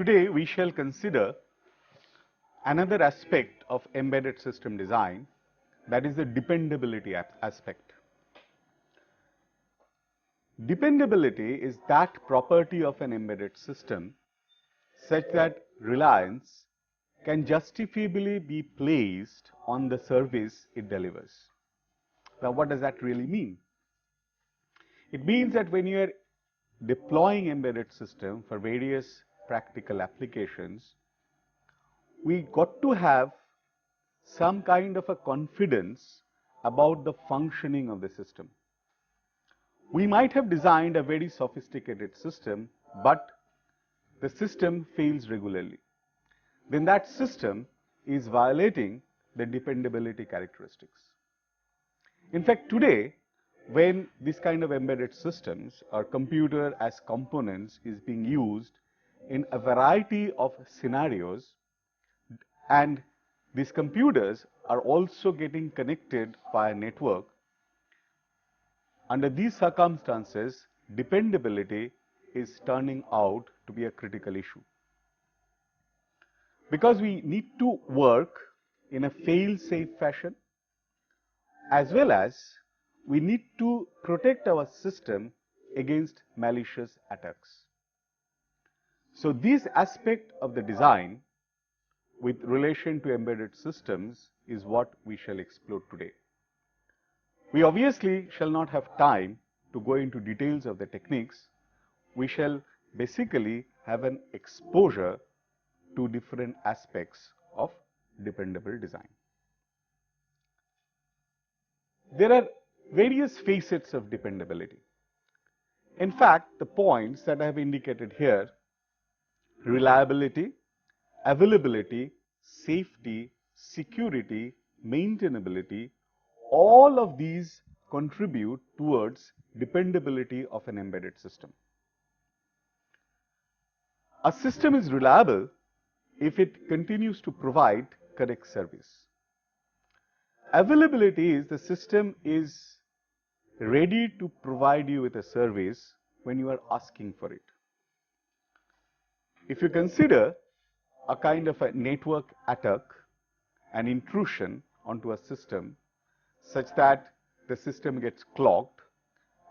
Today we shall consider another aspect of embedded system design, that is the dependability aspect. Dependability is that property of an embedded system such that reliance can justifiably be placed on the service it delivers. Now, what does that really mean? It means that when you are deploying embedded system for various practical applications, we got to have some kind of a confidence about the functioning of the system. We might have designed a very sophisticated system, but the system fails regularly. Then that system is violating the dependability characteristics. In fact, today, when this kind of embedded systems or computer as components is being used in a variety of scenarios, and these computers are also getting connected via network, under these circumstances, dependability is turning out to be a critical issue. Because we need to work in a fail-safe fashion, as well as we need to protect our system against malicious attacks. So this aspect of the design with relation to embedded systems is what we shall explore today. We obviously shall not have time to go into details of the techniques. We shall basically have an exposure to different aspects of dependable design. There are various facets of dependability. In fact, the points that I have indicated here, reliability, availability, safety, security, maintainability, all of these contribute towards dependability of an embedded system. A system is reliable if it continues to provide correct service. Availability is the system is ready to provide you with a service when you are asking for it. If you consider a kind of a network attack, an intrusion onto a system such that the system gets clogged,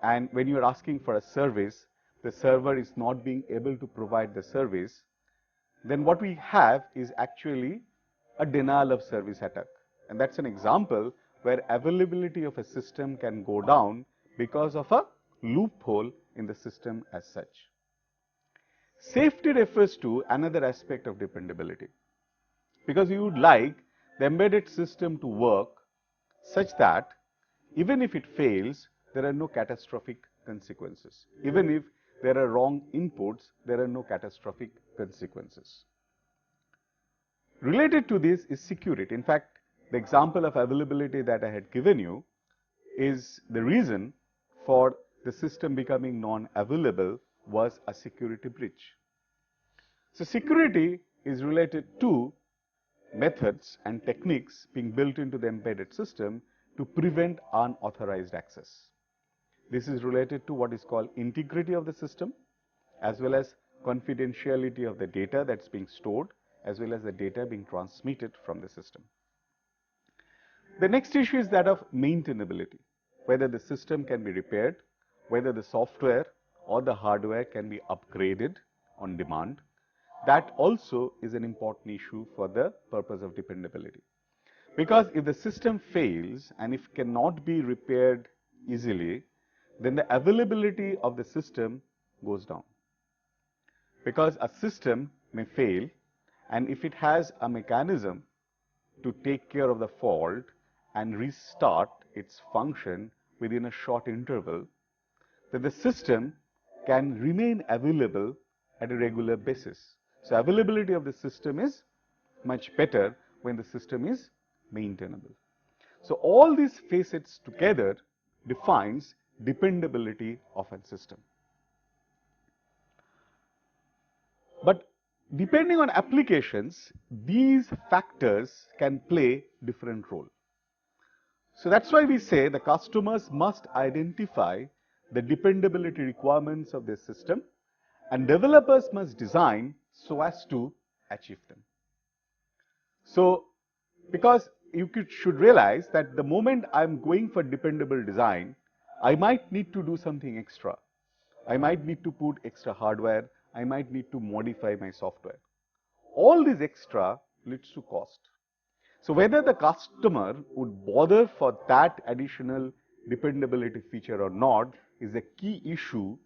and when you are asking for a service, the server is not being able to provide the service, then what we have is actually a denial of service attack. And that's an example where availability of a system can go down because of a loophole in the system as such. Safety refers to another aspect of dependability, because we would like the embedded system to work such that even if it fails, there are no catastrophic consequences. Even if there are wrong inputs, there are no catastrophic consequences. Related to this is security. In fact, the example of availability that I had given you is the reason for the system becoming non-available was a security breach. So security is related to methods and techniques being built into the embedded system to prevent unauthorized access. This is related to what is called integrity of the system, as well as confidentiality of the data that's being stored, as well as the data being transmitted from the system. The next issue is that of maintainability, whether the system can be repaired, whether the software or the hardware can be upgraded on demand. That also is an important issue for the purpose of dependability. Because if the system fails and if cannot be repaired easily, then the availability of the system goes down. Because a system may fail, and if it has a mechanism to take care of the fault and restart its function within a short interval, then the system can remain available at a regular basis. So availability of the system is much better when the system is maintainable. So all these facets together defines dependability of a system. But depending on applications, these factors can play different role. So that's why we say the customers must identify the dependability requirements of their system, and developers must design so as to achieve them. So, because should realize that the moment I'm going for dependable design, I might need to do something extra. I might need to put extra hardware. I might need to modify my software. All this extra leads to cost. So whether the customer would bother for that additional dependability feature or not is a key issue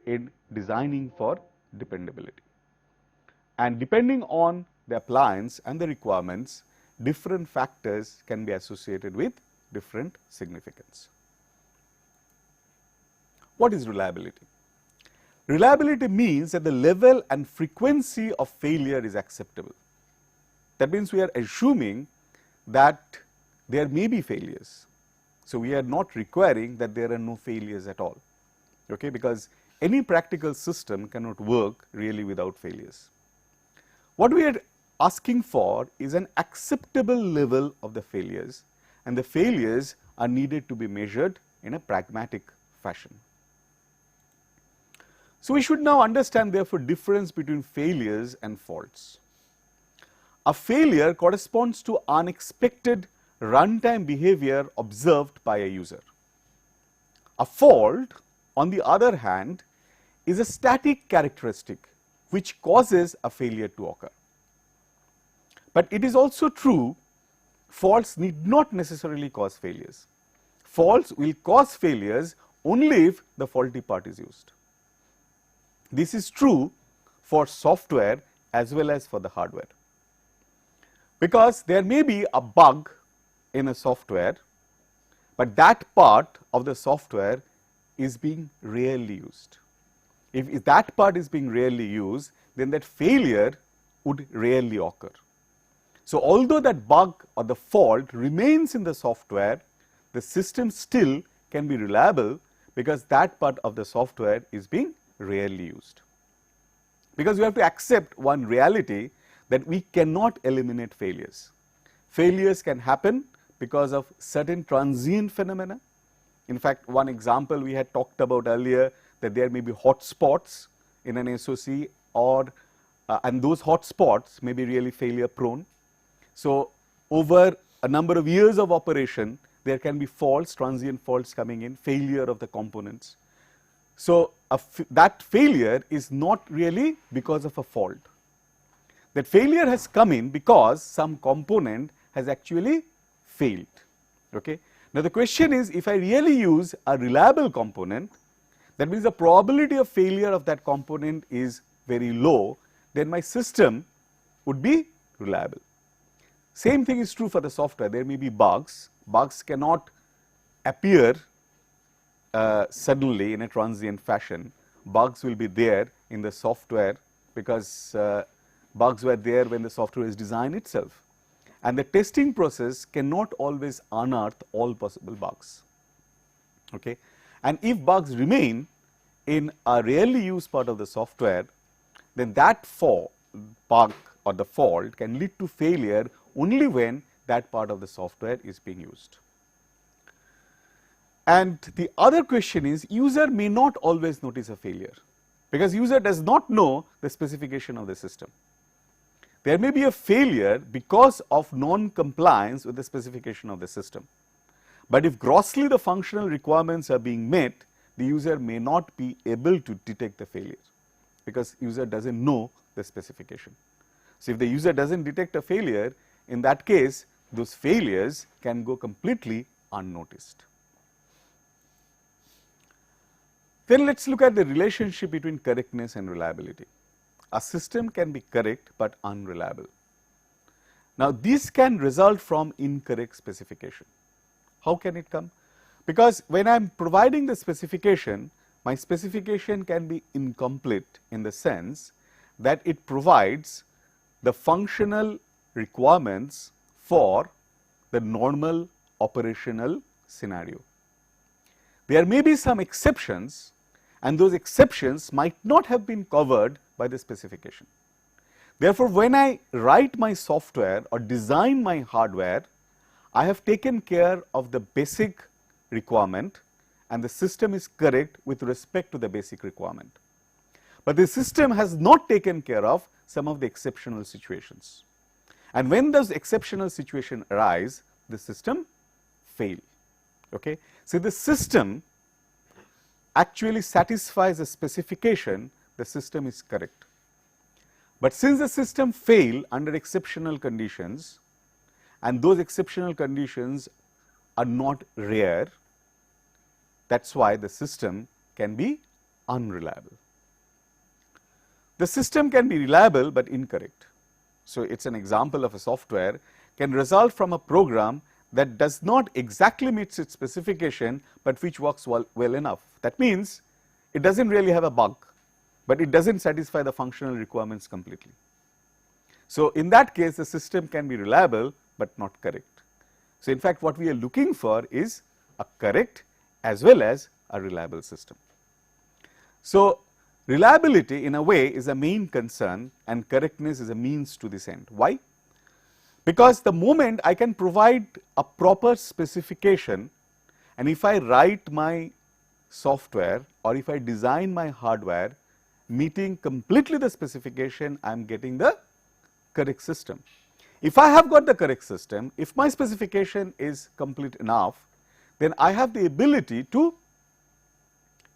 in designing for dependability. And depending on the appliance and the requirements, different factors can be associated with different significance. What is reliability? Reliability means that the level and frequency of failure is acceptable. That means we are assuming that there may be failures. So we are not requiring that there are no failures at all, okay? Because any practical system cannot work really without failures. What we are asking for is an acceptable level of the failures, and the failures are needed to be measured in a pragmatic fashion. So we should now understand therefore difference between failures and faults. A failure corresponds to unexpected runtime behavior observed by a user. A fault, on the other hand, is a static characteristic which causes a failure to occur. But it is also true, faults need not necessarily cause failures. Faults will cause failures only if the faulty part is used. This is true for software as well as for the hardware. Because there may be a bug in a software, but that part of the software is being rarely used. If that part is being rarely used, then that failure would rarely occur. So although that bug or the fault remains in the software, the system still can be reliable because that part of the software is being rarely used. Because we have to accept one reality that we cannot eliminate failures. Failures can happen because of certain transient phenomena. In fact, one example we had talked about earlier, that there may be hot spots in an SoC, or and those hot spots may be really failure prone. So over a number of years of operation, there can be faults, transient faults coming in, failure of the components. So that failure is not really because of a fault. That failure has come in because some component has actually failed. Okay? Now the question is, if I really use a reliable component, that means the probability of failure of that component is very low, then my system would be reliable. Same thing is true for the software. There may be bugs. Bugs cannot appear suddenly in a transient fashion. Bugs will be there in the software because bugs were there when the software is designed itself. And the testing process cannot always unearth all possible bugs. Okay? And if bugs remain in a rarely used part of the software, then that bug or the fault can lead to failure only when that part of the software is being used. And the other question is, user may not always notice a failure because user does not know the specification of the system. There may be a failure because of non-compliance with the specification of the system. But if grossly the functional requirements are being met, the user may not be able to detect the failure because user does not know the specification. So if the user does not detect a failure, in that case those failures can go completely unnoticed. Then let us look at the relationship between correctness and reliability. A system can be correct but unreliable. Now this can result from incorrect specification. How can it come? Because when I am providing the specification, my specification can be incomplete in the sense that it provides the functional requirements for the normal operational scenario. There may be some exceptions, and those exceptions might not have been covered by the specification. Therefore, when I write my software or design my hardware, I have taken care of the basic requirement and the system is correct with respect to the basic requirement. but the system has not taken care of some of the exceptional situations. And when those exceptional situations arise, the system fail. Okay. So, the system actually satisfies a specification, the system is correct. But since the system fail under exceptional conditions, and those exceptional conditions are not rare, that is why the system can be unreliable. The system can be reliable, but incorrect. So, it is an example of a software can result from a program that does not exactly meet its specification, but which works well enough. That means, it does not really have a bug, but it does not satisfy the functional requirements completely. So, in that case the system can be reliable, but not correct. So, in fact, what we are looking for is a correct as well as a reliable system. So, reliability in a way is a main concern and correctness is a means to this end. Why? Because the moment I can provide a proper specification, and if I write my software or if I design my hardware meeting completely the specification, I am getting the correct system. If I have got the correct system, if my specification is complete enough, then I have the ability to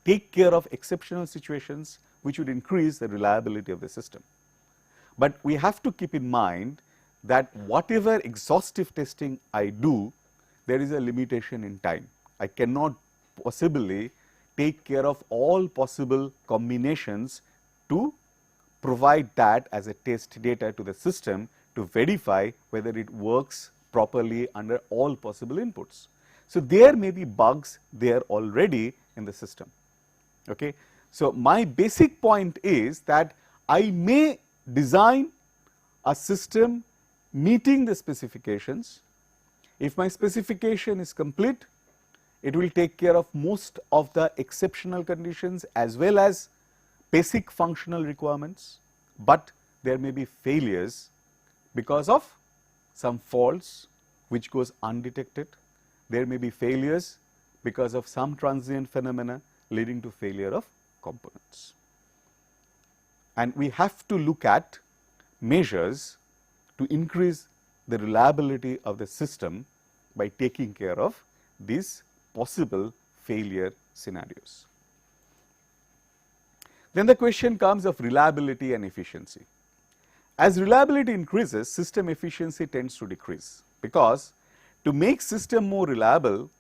take care of exceptional situations which would increase the reliability of the system. But we have to keep in mind that whatever exhaustive testing I do, there is a limitation in time. I cannot possibly take care of all possible combinations to provide that as a test data to the system to verify whether it works properly under all possible inputs. So, there may be bugs there already in the system. Okay. So, my basic point is that I may design a system meeting the specifications. If my specification is complete, it will take care of most of the exceptional conditions as well as basic functional requirements, but there may be failures because of some faults which goes undetected. There may be failures because of some transient phenomena leading to failure of components. And we have to look at measures to increase the reliability of the system by taking care of these possible failure scenarios. Then the question comes of reliability and efficiency. As reliability increases, system efficiency tends to decrease, because to make system more reliable,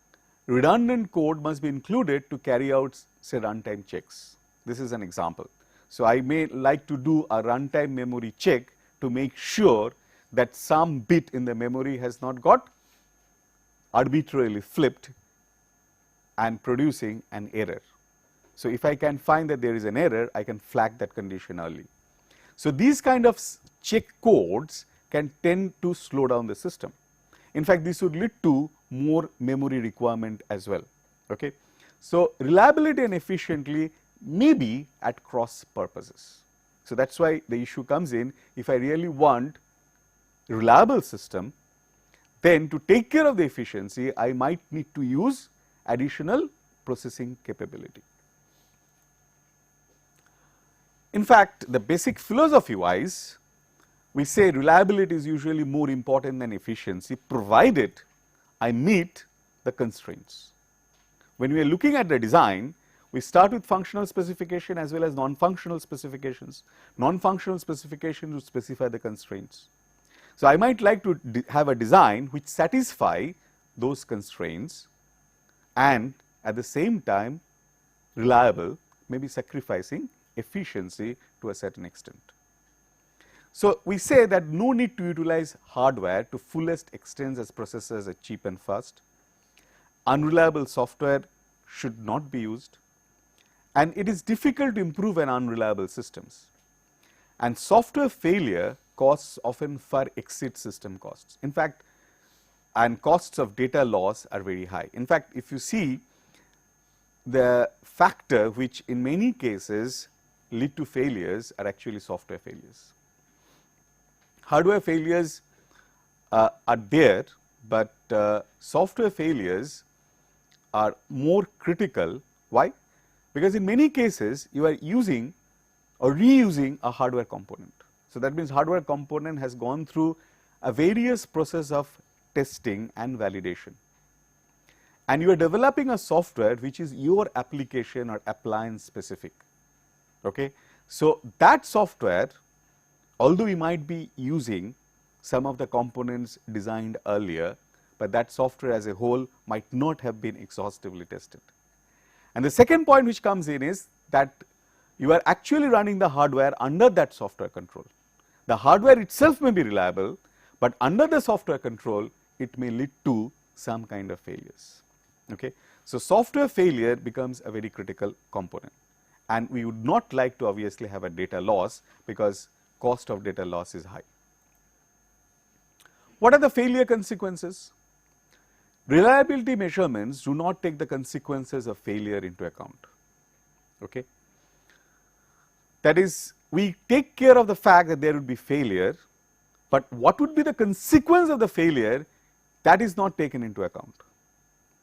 redundant code must be included to carry out, say, runtime checks. This is an example. So, I may like to do a runtime memory check to make sure that some bit in the memory has not got arbitrarily flipped and producing an error. So, if I can find that there is an error, I can flag that condition early. So, these kind of check codes can tend to slow down the system. In fact, this would lead to more memory requirement as well. Okay. So, reliability and efficiently may be at cross purposes. So, that is why the issue comes in, if I really want reliable system, then to take care of the efficiency, I might need to use additional processing capability. In fact, the basic philosophy wise, we say reliability is usually more important than efficiency, provided I meet the constraints. When we are looking at the design, we start with functional specification as well as non-functional specifications. Non-functional specifications would specify the constraints. So, I might like to have a design which satisfy those constraints and at the same time reliable, maybe sacrificing efficiency to a certain extent. So, we say that no need to utilize hardware to fullest extent as processors are cheap and fast. Unreliable software should not be used, and it is difficult to improve an unreliable systems, and software failure costs often far exceed system costs. In fact, and costs of data loss are very high. In fact, if you see the factor which in many cases lead to failures are actually software failures. Hardware failures are there, but software failures are more critical. Why? Because in many cases you are using or reusing a hardware component. So that means hardware component has gone through a various process of testing and validation. And you are developing a software which is your application or appliance specific. Okay? So that software, although we might be using some of the components designed earlier, but that software as a whole might not have been exhaustively tested. And the second point which comes in is that you are actually running the hardware under that software control. The hardware itself may be reliable, but under the software control, it may lead to some kind of failures. Okay? So software failure becomes a very critical component, and we would not like to obviously have a data loss, because cost of data loss is high. What are the failure consequences? Reliability measurements do not take the consequences of failure into account. Okay? That is, we take care of the fact that there would be failure, but what would be the consequence of the failure, that is not taken into account.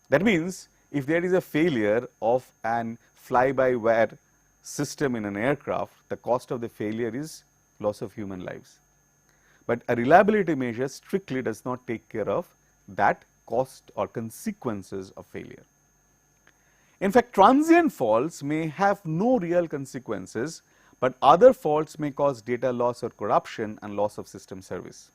That means, if there is a failure of an fly-by-wire system in an aircraft, the cost of the failure is loss of human lives. But a reliability measure strictly does not take care of that cost or consequences of failure. In fact, transient faults may have no real consequences, but other faults may cause data loss or corruption and loss of system service.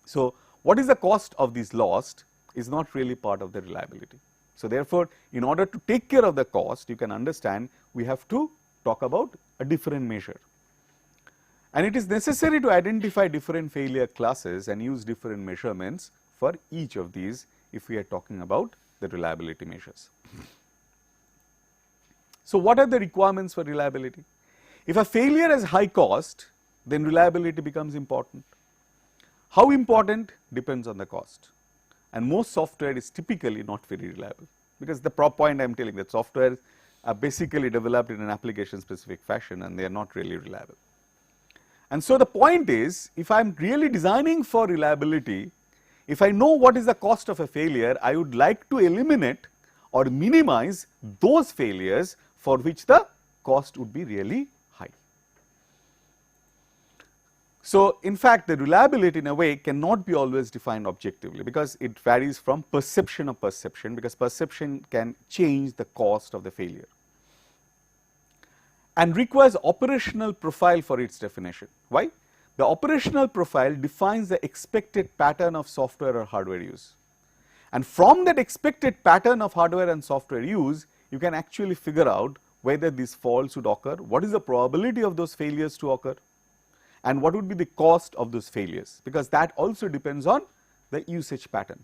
So, what is the cost of these lost is not really part of the reliability. So, therefore, in order to take care of the cost, you can understand we have to talk about a different measure. And it is necessary to identify different failure classes and use different measurements for each of these if we are talking about the reliability measures. So, what are the requirements for reliability? If a failure has high cost, then reliability becomes important. How important depends on the cost, and most software is typically not very reliable, because the point I am telling, that software are basically developed in an application specific fashion and they are not really reliable. And so the point is, if I am really designing for reliability, if I know what is the cost of a failure, I would like to eliminate or minimize those failures for which the cost would be really high. So, in fact, the reliability in a way cannot be always defined objectively, because it varies from perception of perception, because perception can change the cost of the failure, and requires operational profile for its definition. Why? The operational profile defines the expected pattern of software or hardware use, and from that expected pattern of hardware and software use, you can actually figure out whether these faults would occur, what is the probability of those failures to occur, and what would be the cost of those failures, because that also depends on the usage pattern.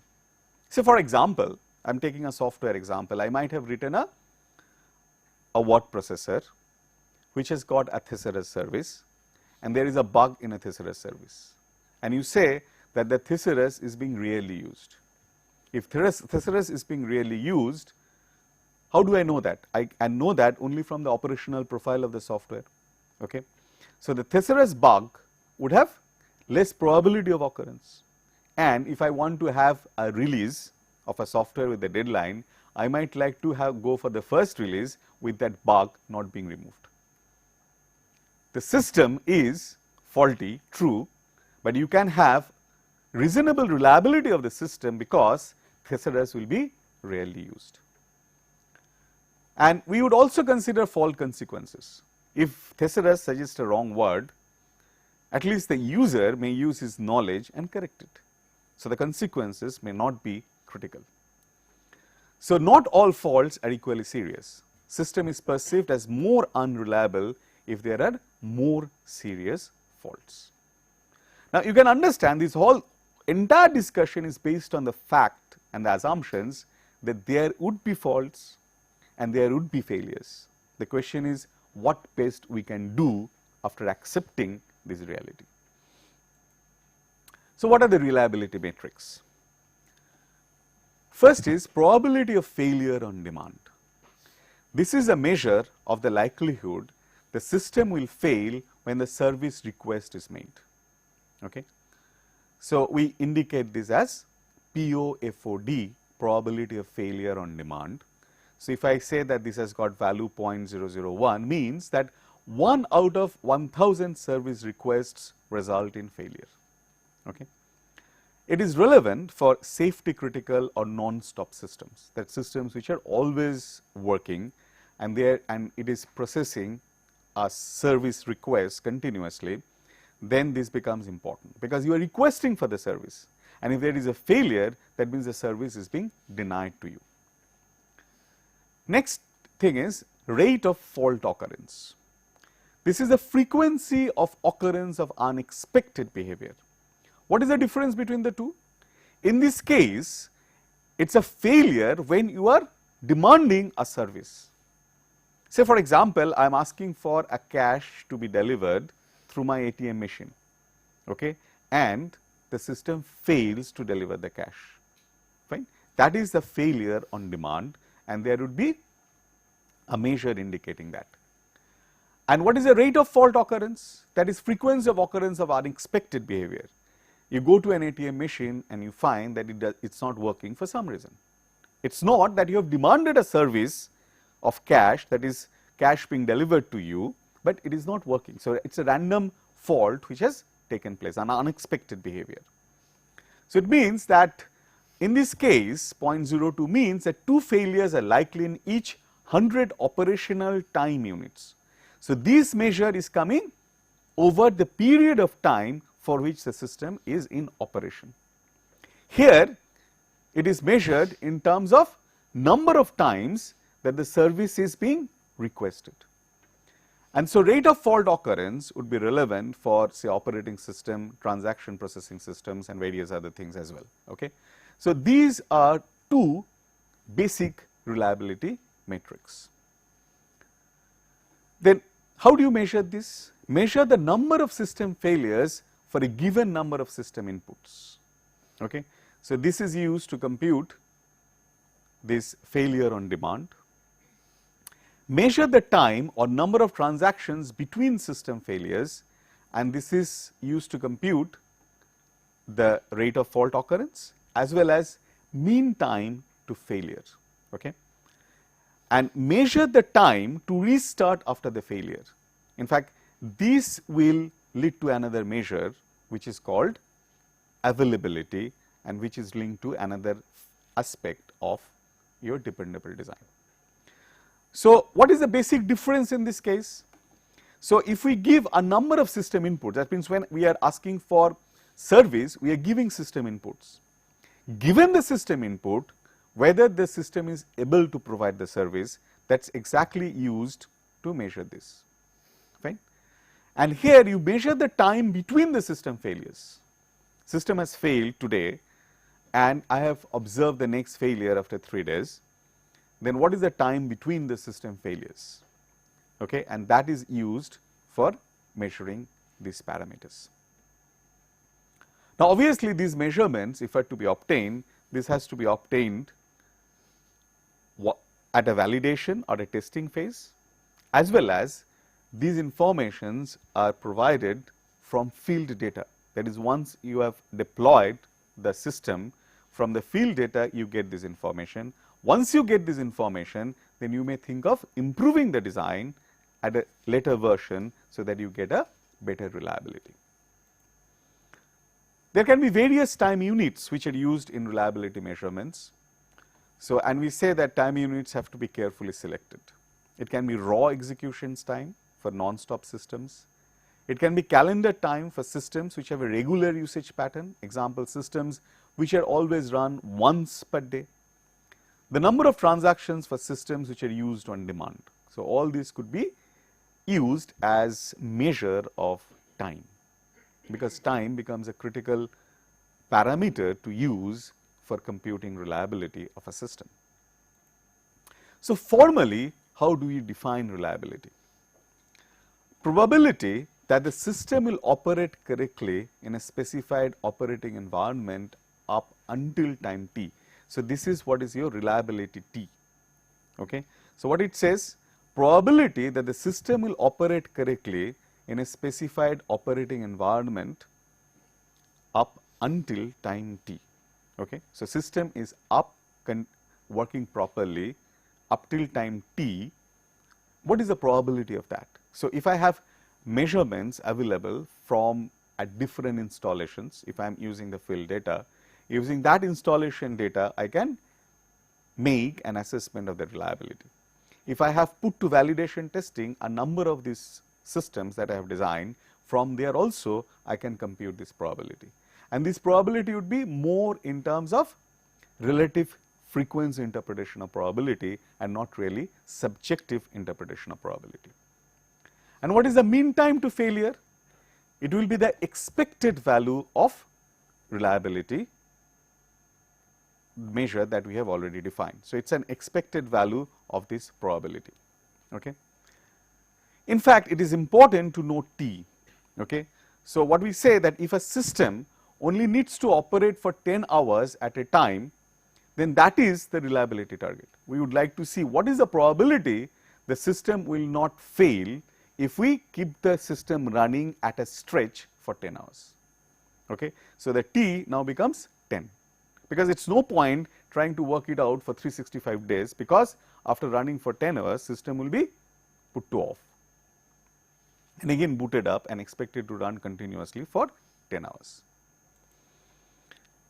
So, for example, I am taking a software example. I might have written a word processor which has got a thesaurus service, and there is a bug in a thesaurus service, and you say that the thesaurus is being rarely used. If thesaurus is being rarely used, how do I know that? I know that only from the operational profile of the software. Okay? So, the thesaurus bug would have less probability of occurrence, and if I want to have a release of a software with a deadline, I might like to go for the first release with that bug not being removed. The system is faulty, true, but you can have reasonable reliability of the system because thesaurus will be rarely used. And we would also consider fault consequences. If thesaurus suggests a wrong word, at least the user may use his knowledge and correct it. So, the consequences may not be critical. So, not all faults are equally serious. System is perceived as more unreliable if there are more serious faults. Now, you can understand this whole entire discussion is based on the fact and the assumptions that there would be faults and there would be failures. The question is, what best we can do after accepting this reality. So, what are the reliability metrics? First is probability of failure on demand. This is a measure of the likelihood the system will fail when the service request is made. Okay? So, we indicate this as POFOD, probability of failure on demand. So, if I say that this has got value 0.001, means that 1 out of 1000 service requests result in failure. Okay. It is relevant for safety critical or non-stop systems, that systems which are always working and it is processing a service request continuously. Then this becomes important, because you are requesting for the service, and if there is a failure, that means the service is being denied to you. Next thing is rate of fault occurrence. This is the frequency of occurrence of unexpected behavior. What is the difference between the two? In this case, it is a failure when you are demanding a service. Say for example, I am asking for a cash to be delivered through my ATM machine, okay, and the system fails to deliver the cash. Fine. That is the failure on demand, and there would be a measure indicating that. And what is the rate of fault occurrence? That is frequency of occurrence of unexpected behavior. You go to an ATM machine and you find that it's not working for some reason. It's not that you have demanded a service of cash, that is cash being delivered to you, but it is not working. So, it's a random fault which has taken place, an unexpected behavior. So, it means that in this case 0.02 means that 2 failures are likely in each 100 operational time units. So, this measure is coming over the period of time for which the system is in operation. Here it is measured in terms of number of times that the service is being requested. And so, rate of fault occurrence would be relevant for say operating system, transaction processing systems and various other things as well. Okay. So, these are 2 basic reliability metrics. Then how do you measure this? Measure the number of system failures for a given number of system inputs. Okay. So, this is used to compute this failure on demand. Measure the time or number of transactions between system failures, and this is used to compute the rate of fault occurrence as well as mean time to failure. Okay. And measure the time to restart after the failure. In fact, this will lead to another measure which is called availability, and which is linked to another aspect of your dependable design. So, what is the basic difference in this case? So, if we give a number of system inputs, that means when we are asking for service, we are giving system inputs. Given the system input, whether the system is able to provide the service, that is exactly used to measure this. Fine. And here you measure the time between the system failures. System has failed today and I have observed the next failure after 3 days. Then what is the time between the system failures? Okay, and that is used for measuring these parameters. Now, obviously, these measurements, if are to be obtained, this has to be obtained at a validation or a testing phase, as well as these informations are provided from field data. That is, once you have deployed the system, from the field data you get this information. Once you get this information, then you may think of improving the design at a later version, so that you get a better reliability. There can be various time units which are used in reliability measurements. So, and we say that time units have to be carefully selected. It can be raw executions time for non-stop systems. It can be calendar time for systems which have a regular usage pattern, example systems which are always run once per day. The number of transactions for systems which are used on demand. So, all these could be used as measure of time, because time becomes a critical parameter to use for computing reliability of a system. So, formally, how do we define reliability? Probability that the system will operate correctly in a specified operating environment up until time t. So, this is what is your reliability t. Okay. So, what it says, probability that the system will operate correctly in a specified operating environment up until time t. Okay. So, system is up working properly up till time t. What is the probability of that? So, if I have measurements available from at different installations, if I am using the field data, using that installation data, I can make an assessment of the reliability. If I have put to validation testing a number of these systems that I have designed, from there also I can compute this probability. And this probability would be more in terms of relative frequency interpretation of probability and not really subjective interpretation of probability. And what is the mean time to failure? It will be the expected value of reliability measure that we have already defined. So, it is an expected value of this probability. Okay. In fact, it is important to know T. Okay. So, what we say that if a system only needs to operate for 10 hours at a time, then that is the reliability target. We would like to see what is the probability the system will not fail if we keep the system running at a stretch for 10 hours. Okay. So, the T now becomes 10, because it is no point trying to work it out for 365 days, because after running for 10 hours system will be put to off and again booted up and expected to run continuously for 10 hours.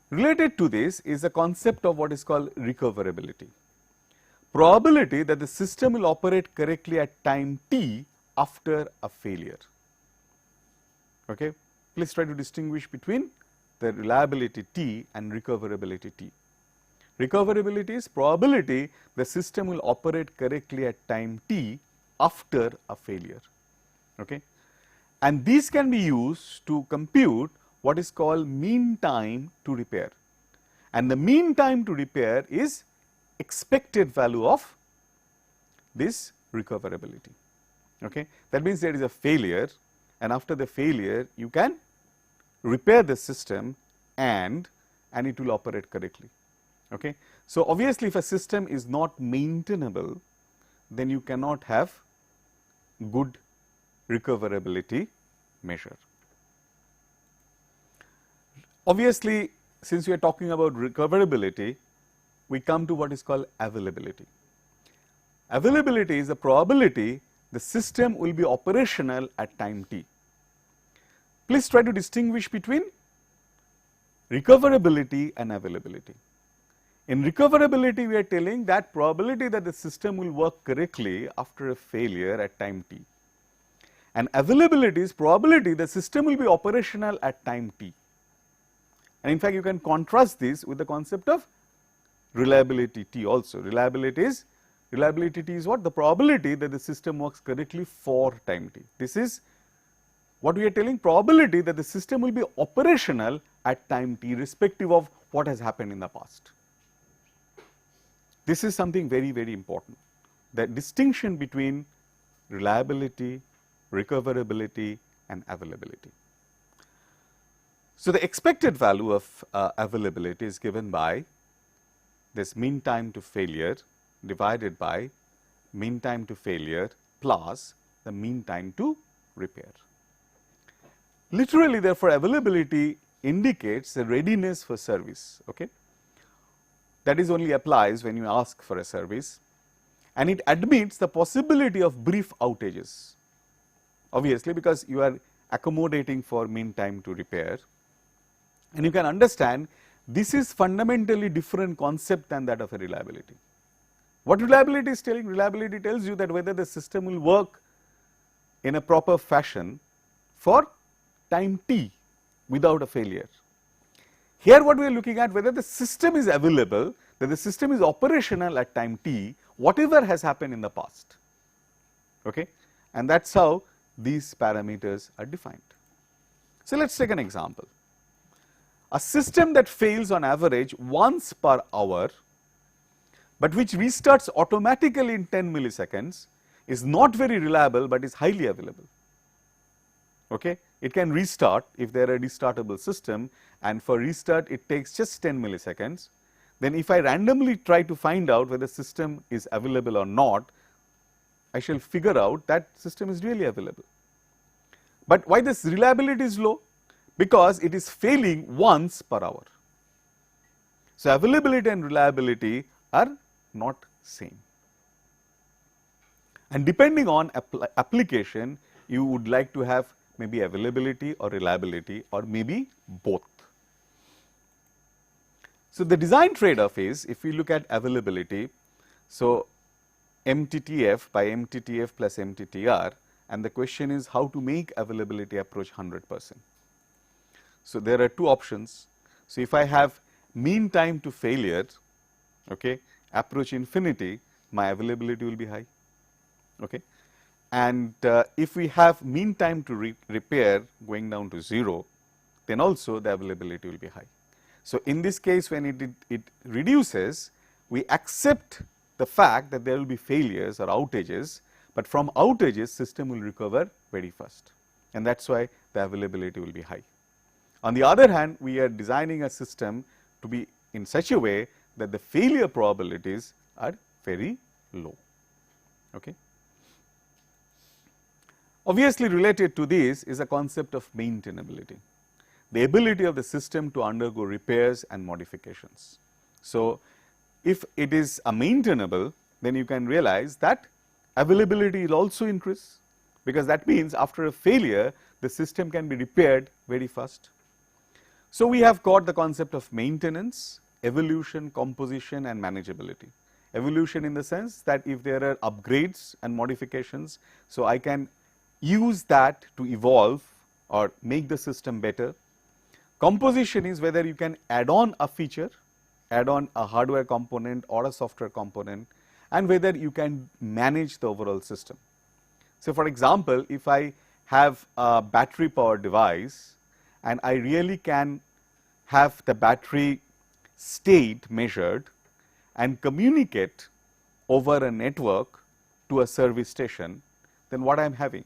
Related to this is the concept of what is called recoverability. Probability that the system will operate correctly at time t after a failure. Okay. Please try to distinguish between the reliability T and recoverability T. Recoverability is probability the system will operate correctly at time t after a failure. Okay. And these can be used to compute what is called mean time to repair, and the mean time to repair is expected value of this recoverability. Okay. That means there is a failure, and after the failure you can repair the system and it will operate correctly. Okay. So, obviously, if a system is not maintainable, then you cannot have good recoverability measure. Obviously, since we are talking about recoverability, we come to what is called availability. Availability is the probability the system will be operational at time t. Please try to distinguish between recoverability and availability. In recoverability, we are telling that probability that the system will work correctly after a failure at time t, and availability is probability the system will be operational at time t. And in fact, you can contrast this with the concept of reliability T also. Reliability T is what? The probability that the system works correctly for time t. This is what we are telling, probability that the system will be operational at time t irrespective of what has happened in the past. This is something very, very important, the distinction between reliability, recoverability and availability. So, the expected value of availability is given by this mean time to failure divided by mean time to failure plus the mean time to repair. Literally, therefore, availability indicates the readiness for service. Okay. That is only applies when you ask for a service, and it admits the possibility of brief outages, obviously, because you are accommodating for mean time to repair. And you can understand this is fundamentally different concept than that of a reliability. What reliability is telling? Reliability tells you that whether the system will work in a proper fashion for time t without a failure. Here what we are looking at, whether the system is available, that the system is operational at time t, whatever has happened in the past. Okay? And that is how these parameters are defined. So, let us take an example. A system that fails on average once per hour, but which restarts automatically in 10 milliseconds is not very reliable, but is highly available. Okay? It can restart if they are a restartable system, and for restart it takes just 10 milliseconds. Then if I randomly try to find out whether the system is available or not, I shall figure out that system is really available. But why this reliability is low? Because it is failing once per hour. So, availability and reliability are not same. And depending on application, you would like to have maybe availability or reliability or maybe both. So, the design trade-off is, if we look at availability, so MTTF by MTTF plus MTTR, and the question is how to make availability approach 100%. So, there are two options. So, if I have mean time to failure, okay, approach infinity, my availability will be high. Okay. And if we have mean time to repair going down to 0, then also the availability will be high. So, in this case, when it reduces, we accept the fact that there will be failures or outages, but from outages system will recover very fast, and that is why the availability will be high. On the other hand, we are designing a system to be in such a way that the failure probabilities are very low. Okay. Obviously, related to this is a concept of maintainability, the ability of the system to undergo repairs and modifications. So, if it is a maintainable, then you can realize that availability will also increase, because that means after a failure the system can be repaired very fast. So, we have got the concept of maintenance, evolution, composition and manageability. Evolution in the sense that if there are upgrades and modifications, so I can use that to evolve or make the system better. Composition is whether you can add on a feature, add on a hardware component or a software component, and whether you can manage the overall system. So, for example, if I have a battery powered device and I really can have the battery state measured and communicate over a network to a service station, then what I am having?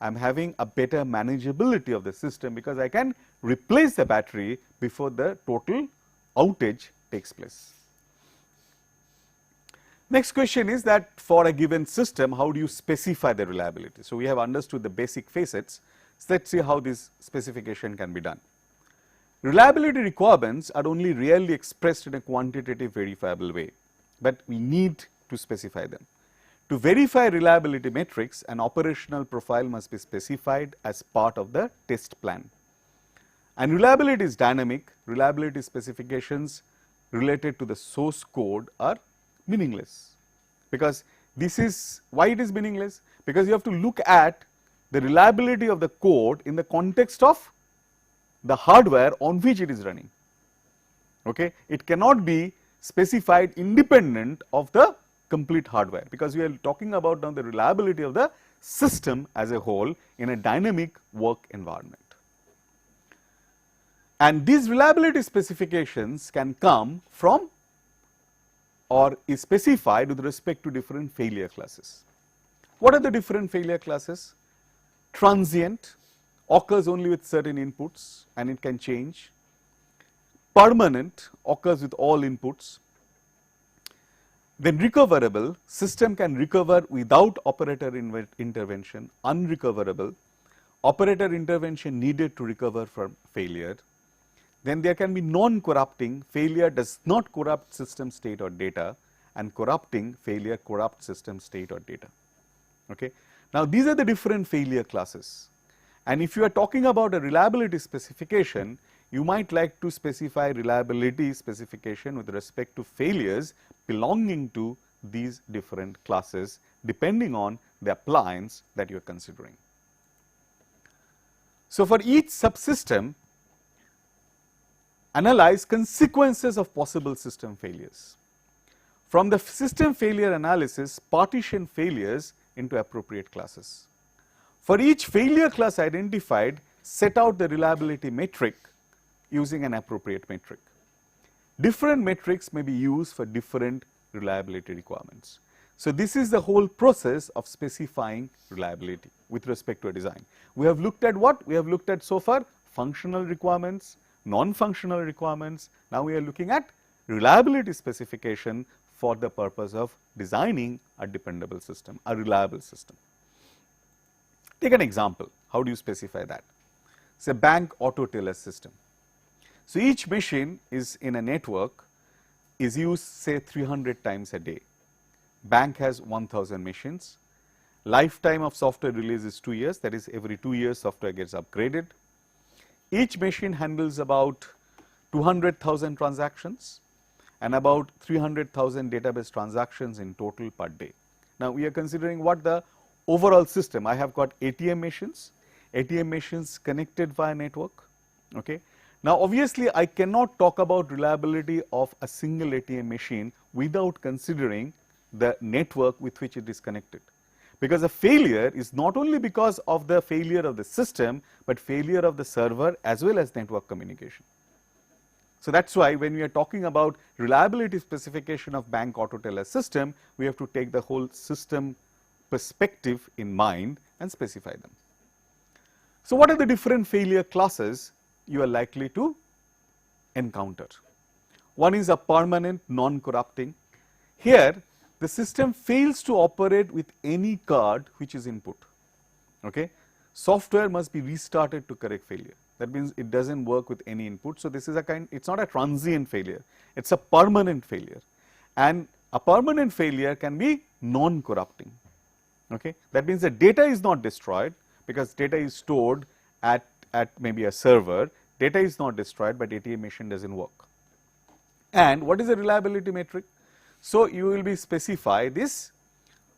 I am having a better manageability of the system, because I can replace the battery before the total outage takes place. Next question is that for a given system, how do you specify the reliability? So, we have understood the basic facets. So, let us see how this specification can be done. Reliability requirements are only rarely expressed in a quantitative verifiable way, but we need to specify them. To verify reliability metrics, an operational profile must be specified as part of the test plan. And reliability is dynamic. Reliability specifications related to the source code are meaningless, because this is why it is meaningless, because you have to look at the reliability of the code in the context of the hardware on which it is running. Okay. It cannot be specified independent of the complete hardware, because we are talking about now the reliability of the system as a whole in a dynamic work environment. And these reliability specifications can come from or is specified with respect to different failure classes. What are the different failure classes? Transient, occurs only with certain inputs and it can change. Permanent, occurs with all inputs. Then recoverable, system can recover without operator intervention. Unrecoverable, operator intervention needed to recover from failure. Then there can be non-corrupting, failure does not corrupt system state or data, and corrupting, failure corrupts system state or data. Okay. Now, these are the different failure classes, and if you are talking about a reliability specification, you might like to specify reliability specification with respect to failures belonging to these different classes, depending on the appliance that you are considering. So, for each subsystem, analyze consequences of possible system failures. From the system failure analysis, partition failures into appropriate classes. For each failure class identified, set out the reliability metric using an appropriate metric. Different metrics may be used for different reliability requirements. So, this is the whole process of specifying reliability with respect to a design. We have looked at what? We have looked at so far functional requirements, non-functional requirements. Now, we are looking at reliability specification for the purpose of designing a dependable system, a reliable system. Take an example. How do you specify that? Say bank auto teller system. So, each machine is in a network is used say 300 times a day. Bank has 1000 machines. Lifetime of software release is 2 years, that is every 2 years software gets upgraded. Each machine handles about 200,000 transactions and about 300,000 database transactions in total per day. Now, we are considering what the overall system. I have got ATM machines connected via network. Okay. Now, obviously, I cannot talk about reliability of a single ATM machine without considering the network with which it is connected, because a failure is not only because of the failure of the system, but failure of the server as well as network communication. So, that is why when we are talking about reliability specification of bank auto teller system, we have to take the whole system perspective in mind and specify them. So, what are the different failure classes you are likely to encounter? One is a permanent non-corrupting. Here the system fails to operate with any card which is input. Okay. Software must be restarted to correct failure. That means it does not work with any input. So, this is a kind, it is not a transient failure, it is a permanent failure, and a permanent failure can be non-corrupting. Okay. That means the data is not destroyed, because data is stored at maybe a server, data is not destroyed, but ATM machine does not work. And what is the reliability metric? So, you will be specify this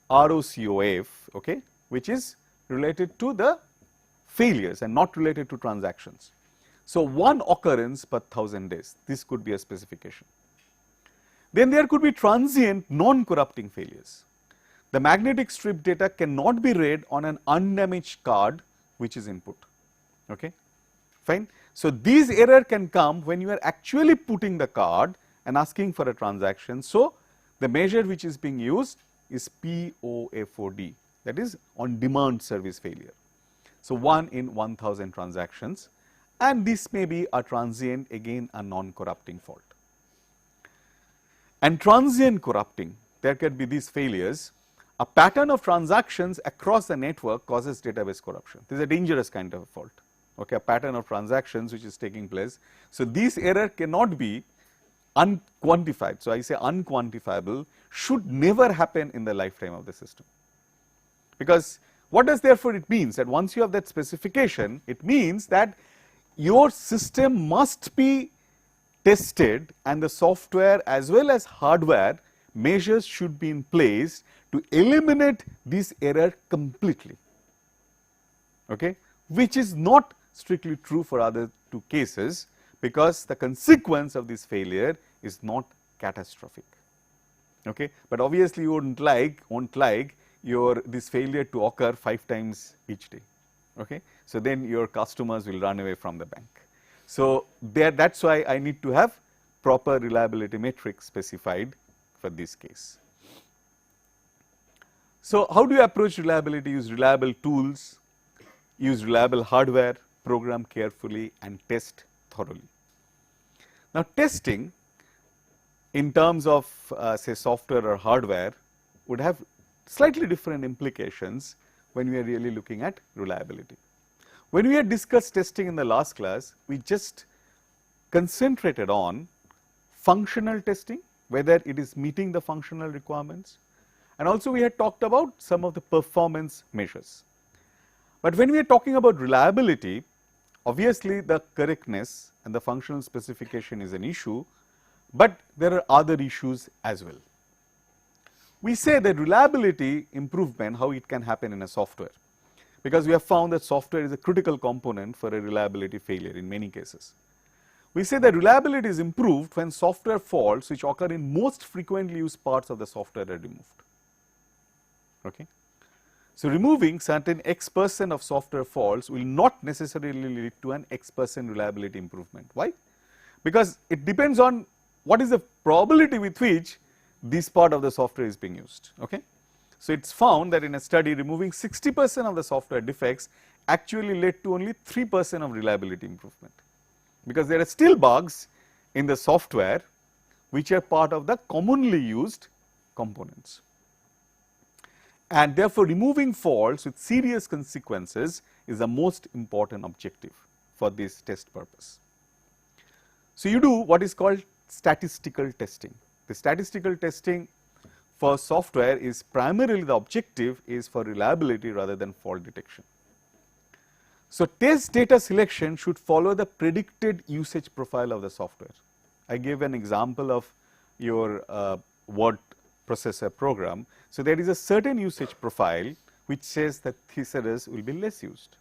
ROCOF, okay, which is related to the failures and not related to transactions. So, one occurrence per 1000 days, this could be a specification. Then there could be transient non-corrupting failures. The magnetic strip data cannot be read on an undamaged card which is input. Okay. Fine. So, these error can come when you are actually putting the card and asking for a transaction. So, the measure which is being used is POFOD, that is on demand service failure. So, 1 in 1000 transactions, and this may be a transient, again a non-corrupting fault. And transient corrupting, there can be these failures. A pattern of transactions across the network causes database corruption. This is a dangerous kind of a fault. Okay, a pattern of transactions which is taking place. So, this error cannot be unquantified. So, I say unquantifiable should never happen in the lifetime of the system, because what does therefore it means? That once you have that specification, it means that your system must be tested, and the software as well as hardware measures should be in place to eliminate this error completely, okay, which is not strictly true for other two cases, because the consequence of this failure is not catastrophic. Okay. But obviously, you won't like your this failure to occur 5 times each day. Okay. So, then your customers will run away from the bank. So, that is why I need to have proper reliability metrics specified for this case. So, how do you approach reliability? Use reliable tools, use reliable hardware, program carefully, and test thoroughly. Now, testing in terms of say software or hardware would have slightly different implications when we are really looking at reliability. When we had discussed testing in the last class, we just concentrated on functional testing, whether it is meeting the functional requirements, and also we had talked about some of the performance measures. But when we are talking about reliability, obviously the correctness and the functional specification is an issue, but there are other issues as well. We say that reliability improvement, how it can happen in a software, because we have found that software is a critical component for a reliability failure in many cases. We say that reliability is improved when software faults which occur in most frequently used parts of the software are removed. Okay. So, removing certain X% of software faults will not necessarily lead to an X% reliability improvement. Why? Because it depends on what is the probability with which this part of the software is being used. Okay. So, it is found that in a study, removing 60% of the software defects actually led to only 3% of reliability improvement, because there are still bugs in the software which are part of the commonly used components. And therefore, removing faults with serious consequences is the most important objective for this test purpose. So, you do what is called statistical testing. The statistical testing for software is primarily the objective is for reliability rather than fault detection. So, test data selection should follow the predicted usage profile of the software. I gave an example of your word processor program. So, there is a certain usage profile which says that thesaurus will be less used.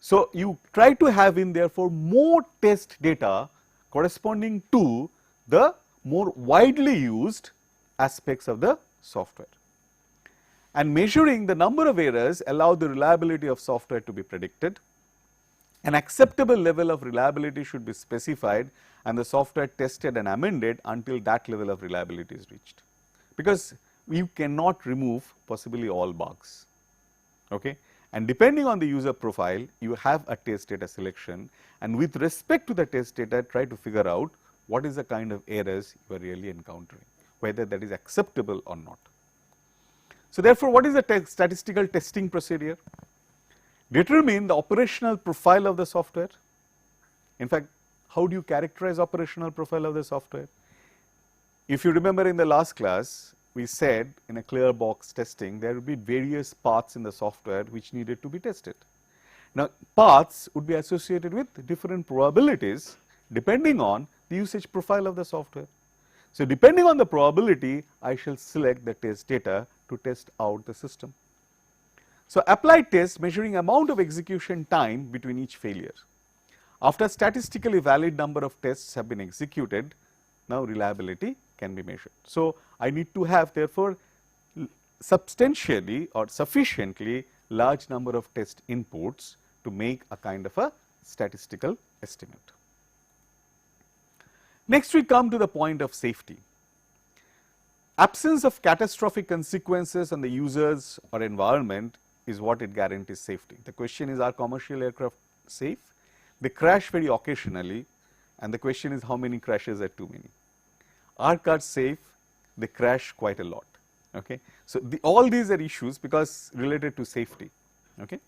So, you try to have in therefore more test data corresponding to the more widely used aspects of the software. And measuring the number of errors allow the reliability of software to be predicted. An acceptable level of reliability should be specified and the software tested and amended until that level of reliability is reached, because you cannot remove possibly all bugs. Okay? And depending on the user profile, you have a test data selection, and with respect to the test data, try to figure out what is the kind of errors you are really encountering, whether that is acceptable or not. So, therefore, what is the statistical testing procedure? Determine the operational profile of the software. In fact, how do you characterize operational profile of the software? If you remember in the last class, we said in a clear box testing, there would be various paths in the software which needed to be tested. Now, paths would be associated with different probabilities depending on the usage profile of the software. So, depending on the probability, I shall select the test data to test out the system. So, apply tests measuring amount of execution time between each failure. After statistically valid number of tests have been executed, now reliability can be measured. So, I need to have therefore substantially or sufficiently large number of test inputs to make a kind of a statistical estimate. Next, we come to the point of safety. Absence of catastrophic consequences on the users or environment is what it guarantees safety. The question is, are commercial aircraft safe? They crash very occasionally, and the question is, how many crashes are too many? Are cars safe? They crash quite a lot. Okay? So, all these are issues because related to safety. Okay?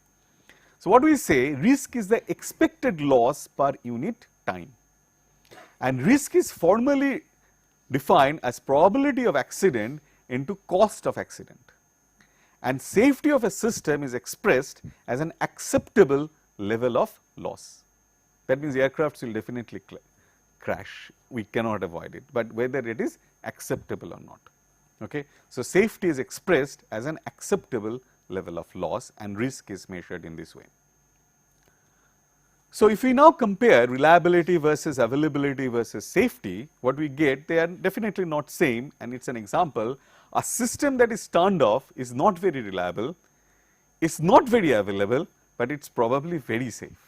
So, what we say, risk is the expected loss per unit time, and risk is formally defined as probability of accident into cost of accident, and safety of a system is expressed as an acceptable level of loss. That means, aircrafts will definitely crash, we cannot avoid it, but whether it is acceptable or not. Okay? So, safety is expressed as an acceptable level of loss, and risk is measured in this way. So, if we now compare reliability versus availability versus safety, what we get, they are definitely not same, and it is an example. A system that is turned off is not very reliable, is not very available, but it is probably very safe.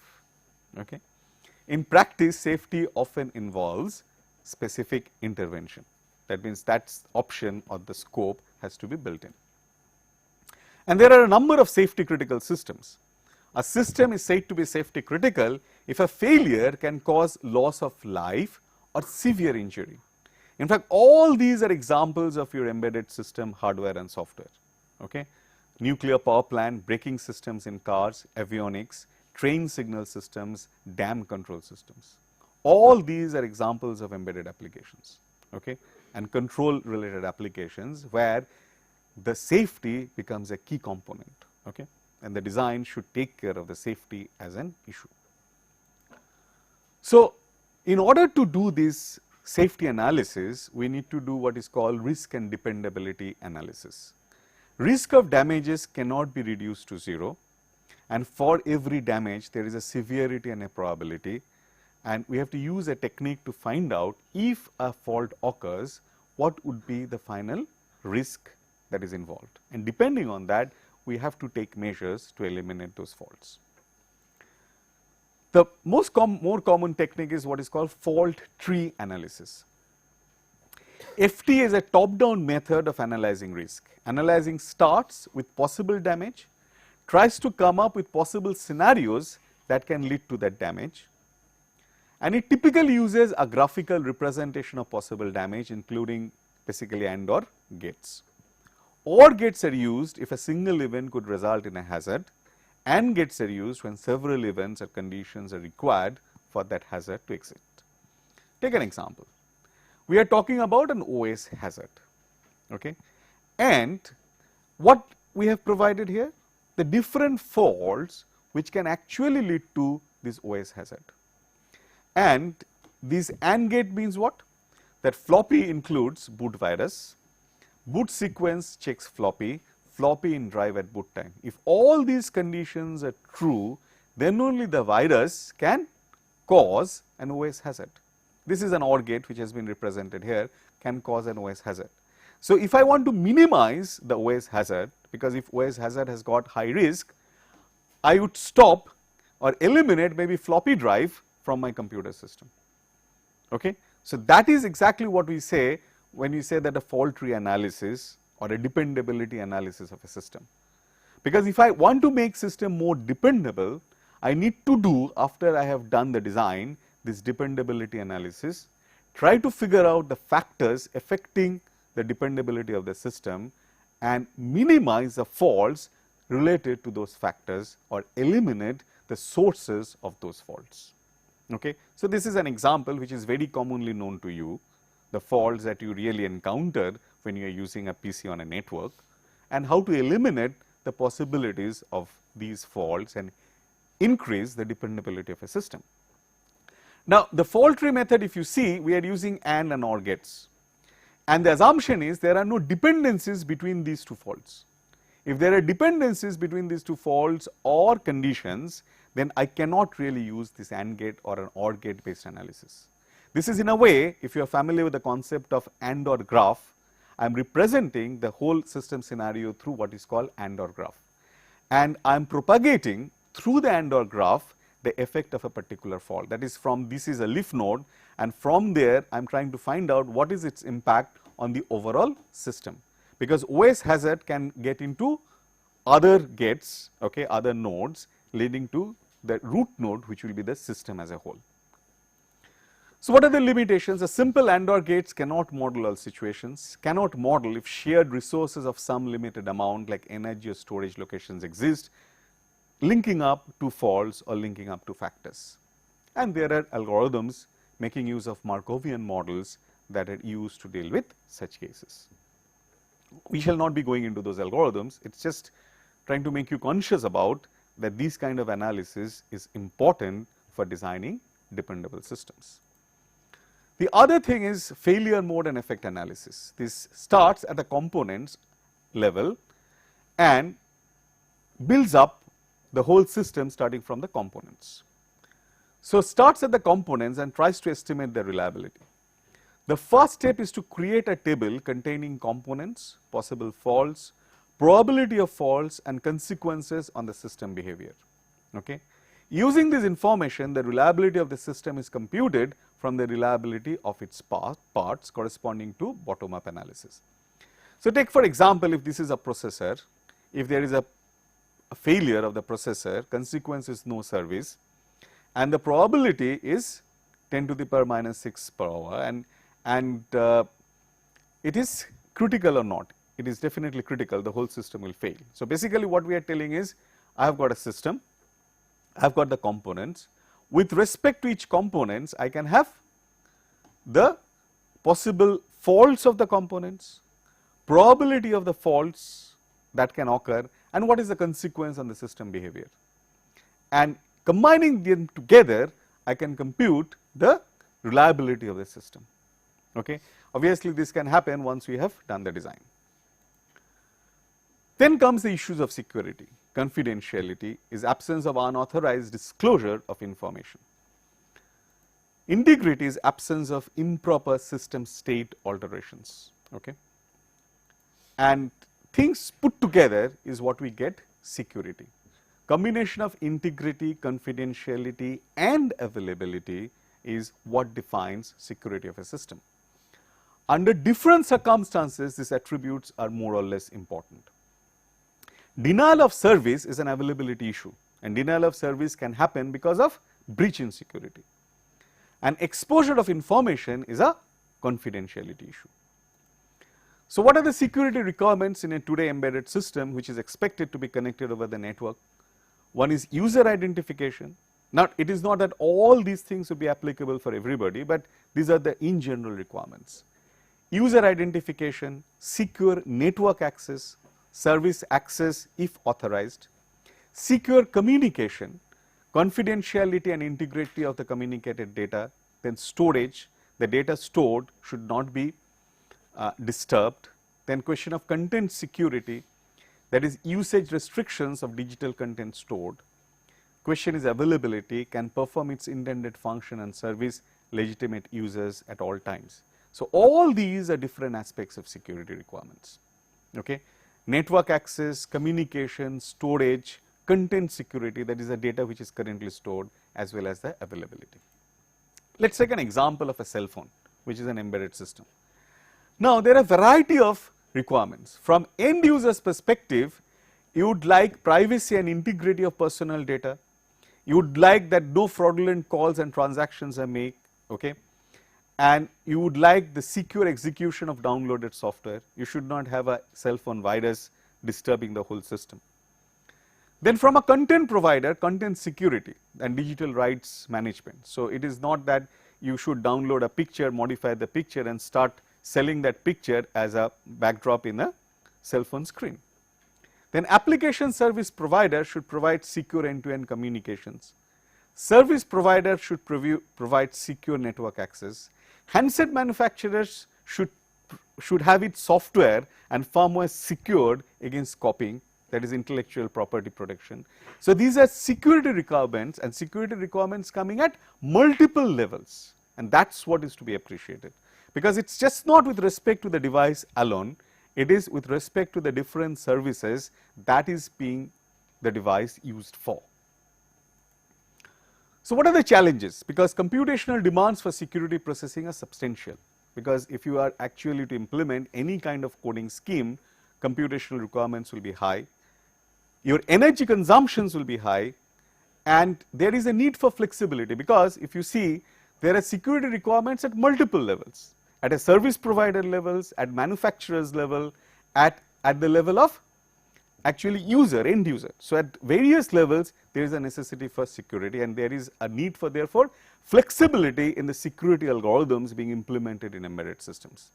Okay? In practice, safety often involves specific intervention. That means, that option or the scope has to be built in. And there are a number of safety critical systems. A system is said to be safety critical if a failure can cause loss of life or severe injury. In fact, all these are examples of your embedded system hardware and software. Okay? Nuclear power plant, braking systems in cars, avionics, train signal systems, dam control systems. All these are examples of embedded applications. Okay? And control related applications where the safety becomes a key component. Okay? And the design should take care of the safety as an issue. So, in order to do this safety analysis, we need to do what is called risk and dependability analysis. Risk of damages cannot be reduced to 0, and for every damage there is a severity and a probability, and we have to use a technique to find out if a fault occurs, what would be the final risk that is involved, and depending on that we have to take measures to eliminate those faults. The more common technique is what is called fault tree analysis. FT is a top down method of analyzing risk. Analyzing starts with possible damage, tries to come up with possible scenarios that can lead to that damage, and it typically uses a graphical representation of possible damage, including basically AND or gates. OR gates are used if a single event could result in a hazard, AND gates are used when several events or conditions are required for that hazard to exist. Take an example. We are talking about an OS hazard, okay? and what we have provided here? The different faults which can actually lead to this OS hazard. And this AND gate means what? That floppy includes boot virus, boot sequence checks floppy, floppy in drive at boot time. If all these conditions are true, then only the virus can cause an OS hazard. This is an OR gate which has been represented here, can cause an OS hazard. So, if I want to minimize the OS hazard, because if OS hazard has got high risk, I would stop or eliminate maybe floppy drive from my computer system. Okay? So, that is exactly what we say when we say that a fault tree analysis or a dependability analysis of a system. Because if I want to make system more dependable, I need to do, after I have done the design, this dependability analysis, try to figure out the factors affecting the dependability of the system and minimize the faults related to those factors or eliminate the sources of those faults. Okay. So, this is an example which is very commonly known to you, the faults that you really encounter when you are using a PC on a network, and how to eliminate the possibilities of these faults and increase the dependability of a system. Now, the fault tree method, if you see, we are using AND and OR gates, and the assumption is there are no dependencies between these two faults. If there are dependencies between these two faults or conditions, then I cannot really use this AND gate or an OR gate based analysis. This is, in a way, if you are familiar with the concept of AND OR graph, I am representing the whole system scenario through what is called AND OR graph, and I am propagating through the AND OR graph the effect of a particular fault. That is, from this is a leaf node, and from there I am trying to find out what is its impact on the overall system, because OS hazard can get into other gates, okay, other nodes, leading to the root node, which will be the system as a whole. So, what are the limitations? A simple AND OR gates cannot model all situations, cannot model if shared resources of some limited amount like energy or storage locations exist, linking up to faults or linking up to factors. And there are algorithms making use of Markovian models that are used to deal with such cases. We shall not be going into those algorithms, it is just trying to make you conscious about that this kind of analysis is important for designing dependable systems. The other thing is failure mode and effect analysis. This starts at the components level and builds up the whole system starting from the components. So, starts at the components and tries to estimate their reliability. The first step is to create a table containing components, possible faults, probability of faults and consequences on the system behavior. Okay. Using this information, the reliability of the system is computed from the reliability of its parts corresponding to bottom up analysis. So, take for example, if this is a processor, if there is a failure of the processor, consequence is no service, and the probability is 10 to the power minus 6 per hour, and it is critical or not, it is definitely critical, the whole system will fail. So, basically what we are telling is, I have got a system, I have got the components, with respect to each components, I can have the possible faults of the components, probability of the faults that can occur, and what is the consequence on the system behavior. And combining them together, I can compute the reliability of the system. Okay. Obviously, this can happen once we have done the design. Then comes the issues of security. Confidentiality is absence of unauthorized disclosure of information. Integrity is absence of improper system state alterations. Okay. And things put together is what we get security. Combination of integrity, confidentiality and availability is what defines security of a system. Under different circumstances, these attributes are more or less important. Denial of service is an availability issue, and denial of service can happen because of breach in security. And exposure of information is a confidentiality issue. So, what are the security requirements in a today embedded system which is expected to be connected over the network? One is user identification. Now, it is not that all these things will be applicable for everybody, but these are the in general requirements. user identification, secure network access, service access if authorized, secure communication, confidentiality and integrity of the communicated data, then storage, the data stored should not be disturbed, then question of content security, that is usage restrictions of digital content stored. Question is availability, can perform its intended function and service legitimate users at all times. So, all these are different aspects of security requirements. Okay. Network access, communication, storage, content security, that is the data which is currently stored, as well as the availability. Let us take an example of a cell phone, which is an embedded system. Now, there are a variety of requirements. From end user's perspective, you would like privacy and integrity of personal data. You would like that no fraudulent calls and transactions are made, okay? And you would like the secure execution of downloaded software. You should not have a cell phone virus disturbing the whole system. Then from a content provider, content security and digital rights management. So, it is not that you should download a picture, modify the picture and start selling that picture as a backdrop in a cell phone screen. Then application service provider should provide secure end-to-end communications. Service provider should provide secure network access. Handset manufacturers should have its software and firmware secured against copying, that is intellectual property protection. So, these are security requirements, and security requirements coming at multiple levels, and that is what is to be appreciated, because it is just not with respect to the device alone, it is with respect to the different services that is being the device used for. So, what are the challenges? Because computational demands for security processing are substantial, because if you are actually to implement any kind of coding scheme, computational requirements will be high, your energy consumptions will be high, and there is a need for flexibility, because if you see, there are security requirements at multiple levels, at a service provider levels, at manufacturers level, at the level of actually user, end user. So, at various levels there is a necessity for security, and there is a need for therefore flexibility in the security algorithms being implemented in embedded systems.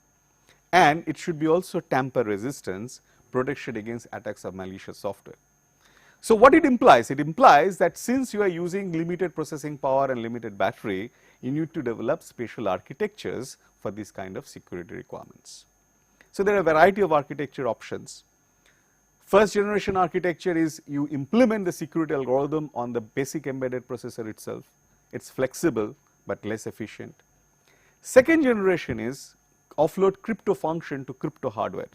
And it should be also tamper resistance, protection against attacks of malicious software. So, what it implies? It implies that since you are using limited processing power and limited battery, you need to develop special architectures for this kind of security requirements. So, there are a variety of architecture options. First generation architecture is you implement the security algorithm on the basic embedded processor itself. It is flexible but less efficient. Second generation is offload crypto function to crypto hardware.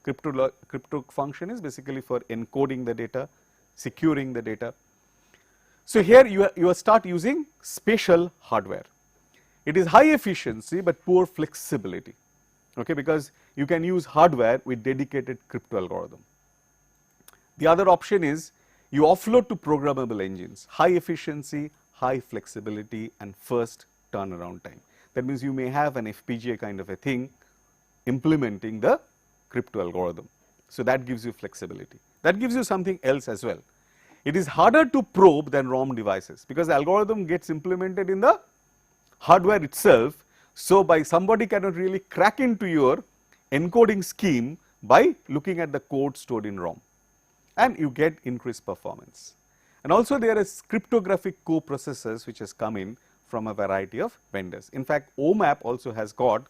Crypto function is basically for encoding the data, securing the data. So, here you start using spatial hardware. It is high efficiency but poor flexibility, okay, because you can use hardware with dedicated crypto algorithm. The other option is you offload to programmable engines, high efficiency, high flexibility and first turnaround time. That means you may have an FPGA kind of a thing implementing the crypto algorithm. So, that gives you flexibility. That gives you something else as well. It is harder to probe than ROM devices, because the algorithm gets implemented in the hardware itself. So, by somebody cannot really crack into your encoding scheme by looking at the code stored in ROM, and you get increased performance. And also there are cryptographic coprocessors which has come in from a variety of vendors. In fact, OMAP also has got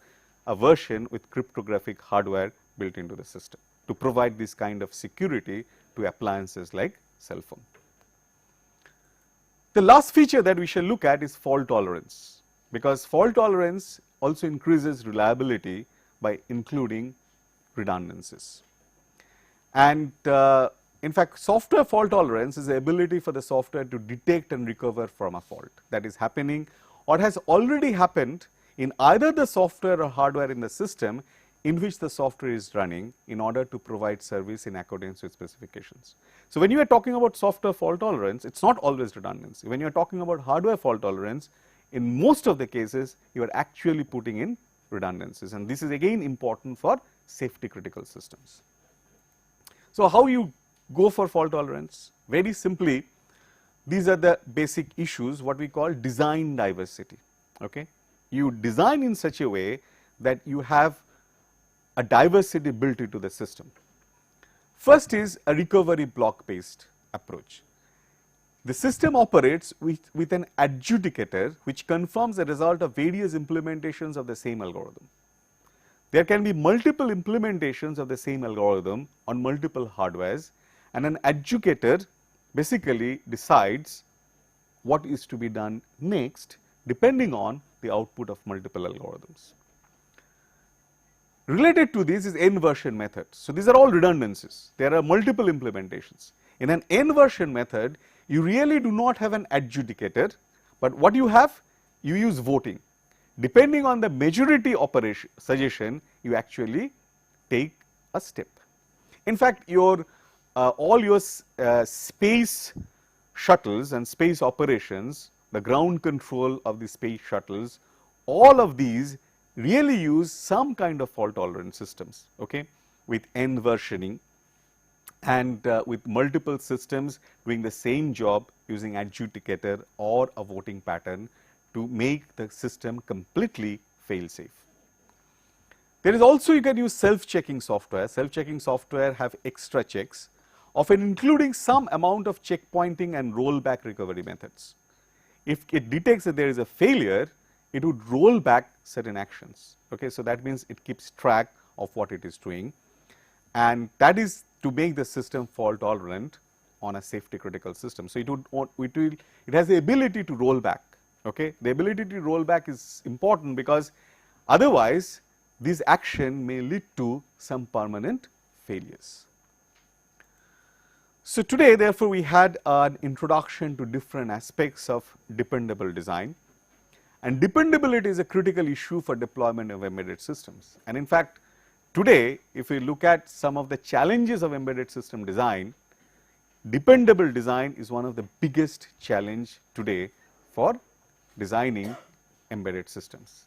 a version with cryptographic hardware built into the system to provide this kind of security to appliances like cell phone. The last feature that we shall look at is fault tolerance, because fault tolerance also increases reliability by including redundancies. And in fact, software fault tolerance is the ability for the software to detect and recover from a fault that is happening or has already happened in either the software or hardware in the system in which the software is running, in order to provide service in accordance with specifications. So, when you are talking about software fault tolerance, it is not always redundancy. When you are talking about hardware fault tolerance, in most of the cases you are actually putting in redundancies, and this is again important for safety critical systems. So, how you go for fault tolerance? Very simply, these are the basic issues, what we call design diversity. Okay? You design in such a way that you have a diversity built into the system. First is a recovery block based approach. The system operates with an adjudicator which confirms the result of various implementations of the same algorithm. There can be multiple implementations of the same algorithm on multiple hardwares, and an adjudicator basically decides what is to be done next depending on the output of multiple algorithms. Related to this is n-version method. So, these are all redundancies. There are multiple implementations. In an n-version method, you really do not have an adjudicator, but what you have? You use voting. Depending on the majority operation suggestion, you actually take a step. In fact, your all your space shuttles and space operations, the ground control of the space shuttles, all of these really use some kind of fault tolerant systems, okay, with n versioning and with multiple systems doing the same job using adjudicator or a voting pattern to make the system completely fail safe. There is also, you can use self-checking software. Self-checking software have extra checks, often including some amount of checkpointing and rollback recovery methods. If it detects that there is a failure, it would roll back certain actions. Okay, so that means it keeps track of what it is doing, and that is to make the system fault tolerant on a safety critical system. So it has the ability to roll back. Okay, the ability to roll back is important because otherwise this action may lead to some permanent failures. So today, therefore, we had an introduction to different aspects of dependable design, and dependability is a critical issue for deployment of embedded systems. And in fact, today if we look at some of the challenges of embedded system design, dependable design is one of the biggest challenge today for designing embedded systems.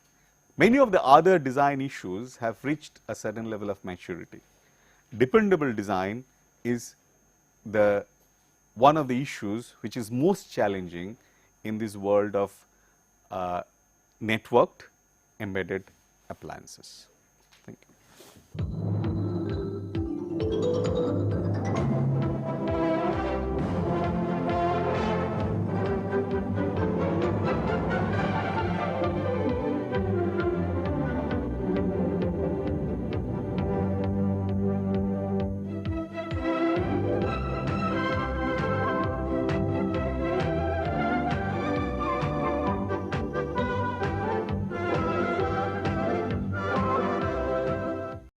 Many of the other design issues have reached a certain level of maturity. Dependable design is one of the issues which is most challenging in this world of networked embedded appliances. Thank you.